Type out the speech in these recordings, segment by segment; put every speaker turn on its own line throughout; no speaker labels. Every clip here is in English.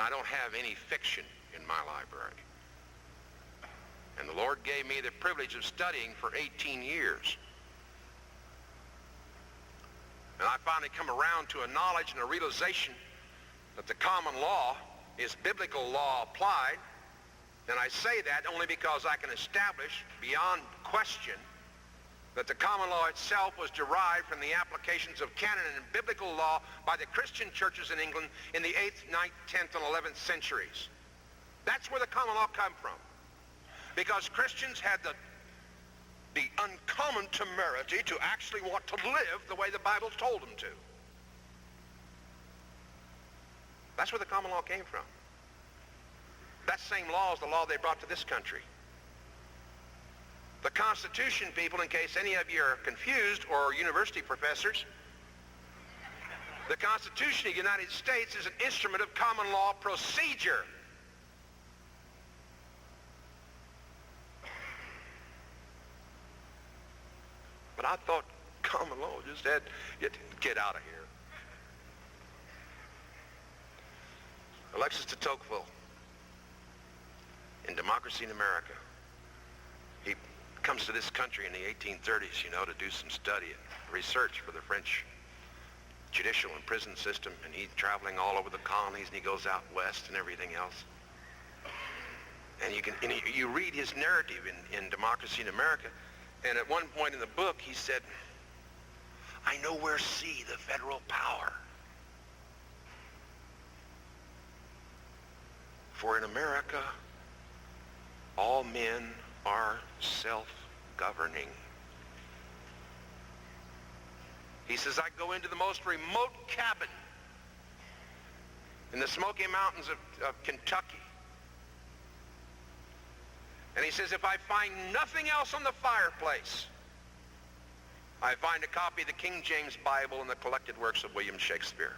And I don't have any fiction in my library. And the Lord gave me the privilege of studying for 18 years. And I finally come around to a knowledge and a realization that the common law is biblical law applied. And I say that only because I can establish beyond question that the common law itself was derived from the applications of canon and biblical law by the Christian churches in England in the 8th, 9th, 10th, and 11th centuries. That's where the common law came from. Because Christians had the uncommon temerity to actually want to live the way the Bible told them to. That's where the common law came from. That same law is the law they brought to this country. The Constitution, people, in case any of you are confused or university professors, the Constitution of the United States is an instrument of common law procedure. But I thought common law just had, get out of here. Alexis de Tocqueville, in Democracy in America, he comes to this country in the 1830s, to do some study and research for the French judicial and prison system, and he's traveling all over the colonies, and he goes out west and everything else. And you read his narrative in Democracy in America, and at one point in the book, he said, I nowhere see the federal power. For in America, all men are self-governing. He says, I go into the most remote cabin in the Smoky Mountains of Kentucky. And he says, if I find nothing else on the fireplace, I find a copy of the King James Bible and the collected works of William Shakespeare.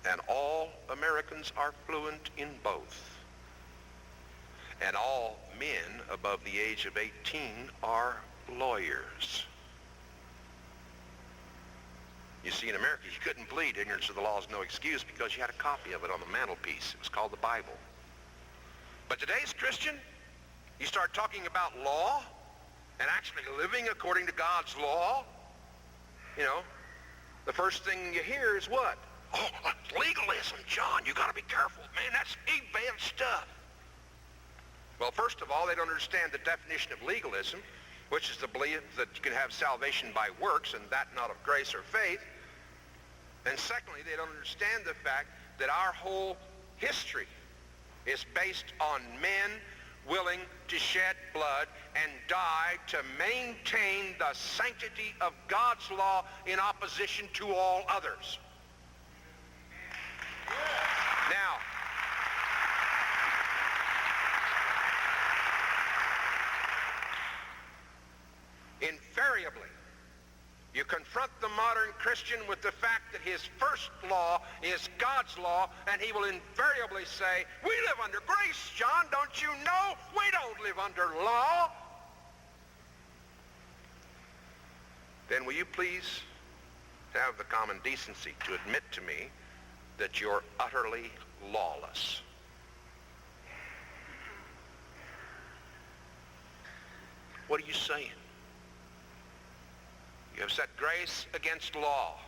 And all Americans are fluent in both. And all men above the age of 18 are lawyers. You see, in America, you couldn't plead ignorance of the law is no excuse because you had a copy of it on the mantelpiece. It was called the Bible. But today's Christian, you start talking about law and actually living according to God's law, the first thing you hear is what? Oh, legalism, John, you got to be careful. Man, that's advanced stuff. Well, first of all, they don't understand the definition of legalism, which is the belief that you can have salvation by works and that not of grace or faith. And secondly, they don't understand the fact that our whole history is based on men willing to shed blood and die to maintain the sanctity of God's law in opposition to all others. Now, invariably, you confront the modern Christian with the fact that his first law is God's law, and he will invariably say, we live under grace, John, don't you know? We don't live under law. Then will you please have the common decency to admit to me that you're utterly lawless? What are you saying? You have set grace against law.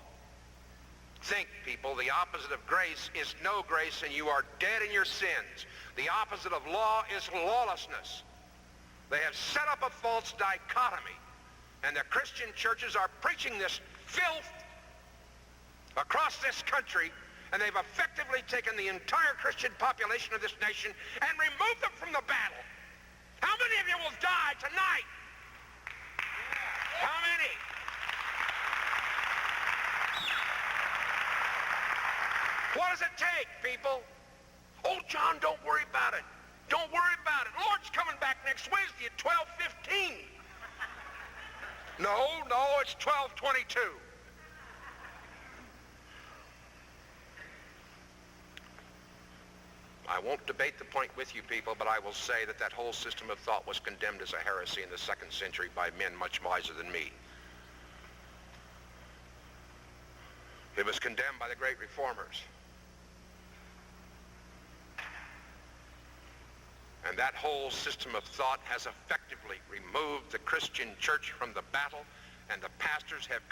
Think, people, the opposite of grace is no grace, and you are dead in your sins. The opposite of law is lawlessness. They have set up a false dichotomy, and the Christian churches are preaching this filth across this country, and they've effectively taken the entire Christian population of this nation and removed them from the battle. How many of you will die tonight? How many? What does it take, people? Oh, John, don't worry about it. Don't worry about it. Lord's coming back next Wednesday at 12:15. No, it's 12:22. I won't debate the point with you people, but I will say that whole system of thought was condemned as a heresy in the 2nd century by men much wiser than me. It was condemned by the great reformers. And that whole system of thought has effectively removed the Christian church from the battle, and the pastors have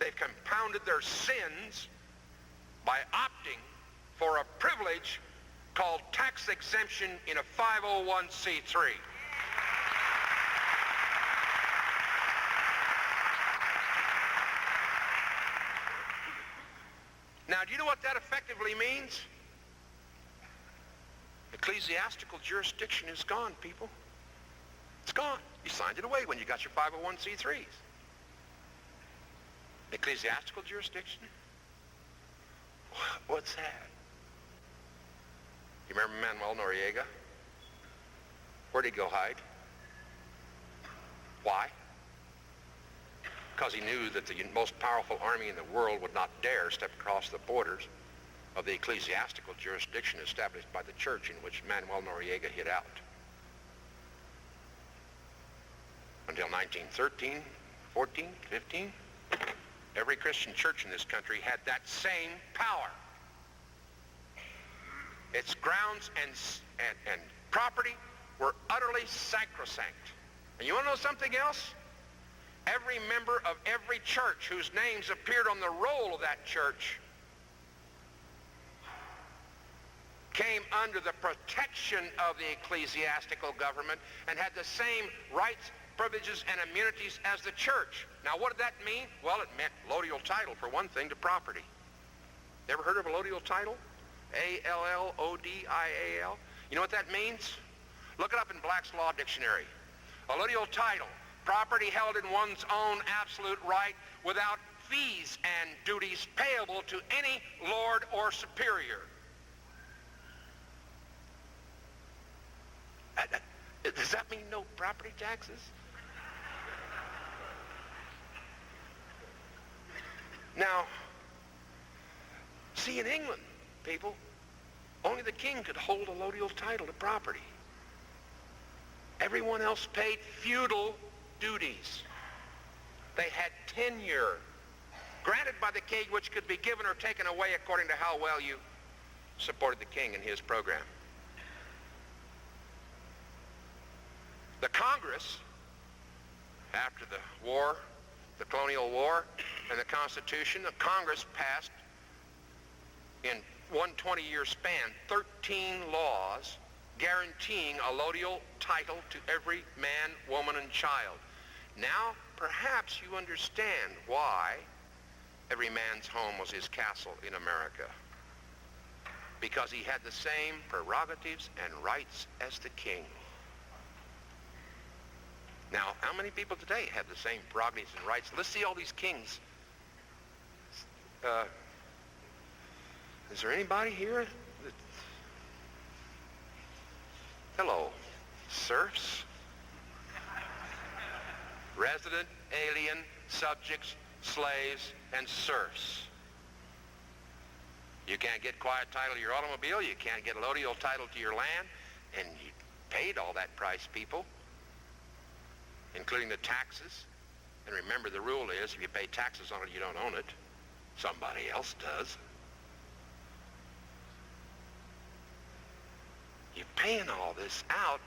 they've compounded their sins by opting for a privilege called tax exemption in a 501c3. Now, do you know what that effectively means? Ecclesiastical jurisdiction is gone, people. It's gone. You signed it away when you got your 501c3s. Ecclesiastical jurisdiction? What's that? You remember Manuel Noriega? Where'd he go hide? Why? Because he knew that the most powerful army in the world would not dare step across the borders of the ecclesiastical jurisdiction established by the church in which Manuel Noriega hid out. Until 1913, 14, 15, every Christian church in this country had that same power. Its grounds and property were utterly sacrosanct. And you want to know something else? Every member of every church whose names appeared on the roll of that church came under the protection of the ecclesiastical government and had the same rights, privileges, and immunities as the church. Now, what did that mean? Well, it meant allodial title, for one thing, to property. You ever heard of allodial title? A-L-L-O-D-I-A-L. You know what that means? Look it up in Black's Law Dictionary. Allodial title, property held in one's own absolute right without fees and duties payable to any lord or superior. Does that mean no property taxes? Now, see, in England, people, only the king could hold allodial title to property. Everyone else paid feudal duties. They had tenure granted by the king, which could be given or taken away according to how well you supported the king and his program. The Congress, after the war, the colonial war, and the Constitution, the Congress passed in one 20-year span 13 laws guaranteeing allodial title to every man, woman, and child. Now, perhaps you understand why every man's home was his castle in America. Because he had the same prerogatives and rights as the king. Now, how many people today have the same prerogatives and rights? Let's see all these kings. Is there anybody here that... Hello, serfs, resident, alien, subjects, slaves, and serfs. You can't get quiet title to your automobile, you can't get allodial title to your land, and you paid all that price, people, including the taxes. And remember, the rule is, if you pay taxes on it, you don't own it. Somebody else does. You're paying all this out,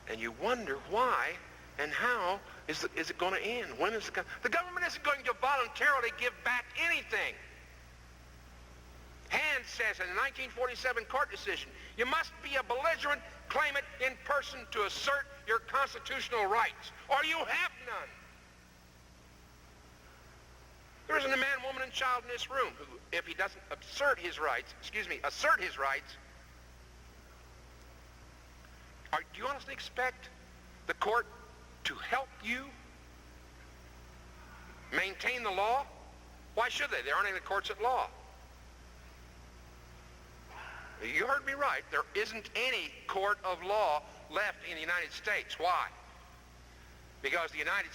and you wonder why and how is it going to end? When is the government isn't going to voluntarily give back anything. Hand says in the 1947 court decision, you must be a belligerent claimant in person to assert your constitutional rights, or you have none. There isn't a man, woman, and child in this room who, if he doesn't assert his rights, do you honestly expect the court to help you maintain the law? Why should they? There aren't any courts at law. You heard me right. There isn't any court of law left in the United States. Why? Because the United